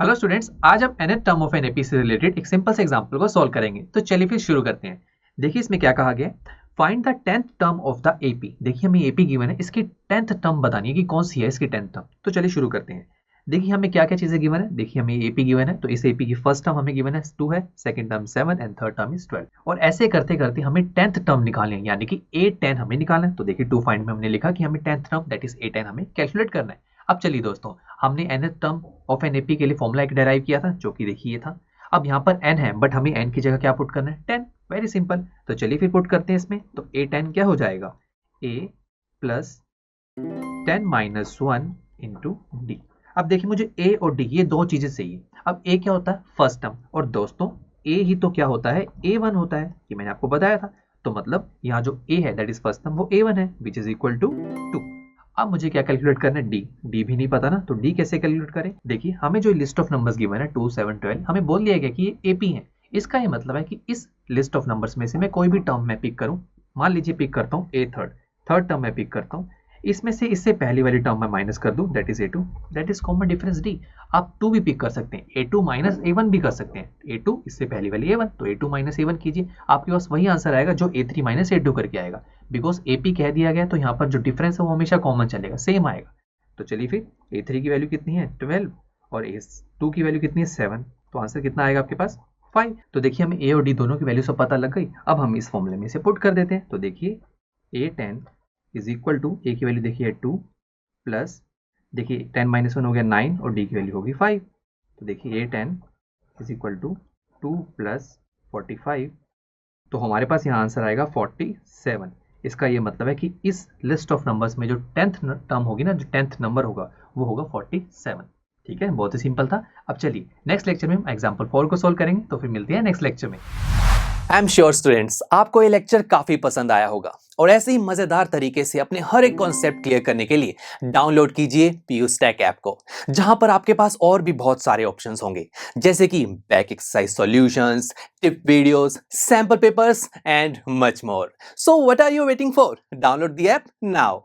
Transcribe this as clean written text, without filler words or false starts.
Hello students, आज हम nth term of an AP से रिलेटेड एक सिंपल से एग्जांपल को सॉल्व करेंगे। तो चलिए फिर शुरू करते हैं। देखिए इसमें क्या कहा गया है, find the 10th term of the AP. देखिए हमें एपी गिवन है, इसकी 10th टर्म बतानी है कि कौन सी है इसकी 10th टर्म। तो चलिए शुरू करते हैं। देखिए हमें क्या क्या चीजें गिवन है। देखिए हमें एपी गिवन है, तो इस एपी की फर्स्ट टर्म हमें गिवन है 2 है, second term 7 and third term is 12। और ऐसे करते करते हमें 10th टर्म निकालनी है, यानी कि A10 हमें निकालना है। तो देखिए टू फाइंड में हमने लिखा कि हमें 10th term that is A10 हमें कैलकुलेट करना है। अब चलिए दोस्तों, हमने nth term of an AP के लिए फॉर्मूला एक डेराइव किया था, जो कि देखिए ये था। अब यहाँ पर n है, बट हमें n की जगह क्या पुट करना है, 10। Very simple. तो चलिए फिर पुट करते हैं इसमें। तो A10 क्या हो जाएगा, a plus 10 minus 1 into D. अब देखिए मुझे a और d ये दो चीजें चाहिए। अब a क्या होता है, फर्स्ट टर्म, और दोस्तों a ही तो क्या होता है, A1 होता है, ये मैंने आपको बताया था। तो मतलब यहाँ जो a है दैट इज फर्स्ट टर्म, वो A1 है, विच इज इक्वल टू 2। अब मुझे क्या कैलकुलेट करना है, डी भी नहीं पता ना, तो डी कैसे कैलकुलेट करें। देखिए हमें जो लिस्ट ऑफ नंबर्स गिवन है 2 7 12, हमें बोल दिया गया कि ये एपी है। इसका ये मतलब है कि इस लिस्ट ऑफ नंबर्स में से मैं कोई भी टर्म मैं पिक करूं। मान लीजिए पिक करता हूं ए थर्ड टर्म मैं पिक करता हूं। इसमें से इससे पहली वाली टर्म मैं माइनस कर दूं, that is A2, that is common difference D. आप 2 भी पिक कर सकते हैं, A2 माइनस A1 भी कर सकते हैं। A2 इससे पहली वाली A1, तो A2 माइनस A1 कीजिए, आपके पास वही आंसर आएगा जो A3 माइनस A2 करके आएगा। बिकॉज AP कह दिया गया तो यहाँ पर जो डिफरेंस है वो हमेशा कॉमन चलेगा, सेम आएगा। तो चलिए फिर A3 की वैल्यू कितनी है 12 और A2 की वैल्यू कितनी है 7, तो आंसर कितना आएगा आपके पास 5। तो देखिए हमें A और D दोनों की वैल्यू सब पता लग गई। अब हम इस फॉर्मूले में इसे पुट कर देते हैं। तो देखिए A10 is equal to, A की वैल्यू देखिए 2 प्लस, देखिए 10 माइनस 1 हो गया 9 और D की वैल्यू होगी 5। तो देखिए A10 is equal to 2 plus 45, तो हमारे पास यहाँ आंसर आएगा 47। इसका ये मतलब है कि इस लिस्ट ऑफ नंबर्स में जो 10th टर्म होगी ना, जो 10th नंबर होगा वो होगा 47। ठीक है, बहुत ही सिंपल था। अब चलिए नेक्स्ट लेक्चर में हम एग्जाम्पल 4 को सोल्व करेंगे। तो फिर मिलते हैं नेक्स्ट लेक्चर में। आई एम श्योर स्टूडेंट्स आपको ये लेक्चर काफी पसंद आया होगा और ऐसे ही मजेदार तरीके से अपने हर एक कॉन्सेप्ट क्लियर करने के लिए डाउनलोड कीजिए पीयूस्टैक ऐप को, जहां पर आपके पास और भी बहुत सारे ऑप्शंस होंगे, जैसे कि back exercise solutions, tip videos, sample papers and much more. So what are you waiting for? Download the app now.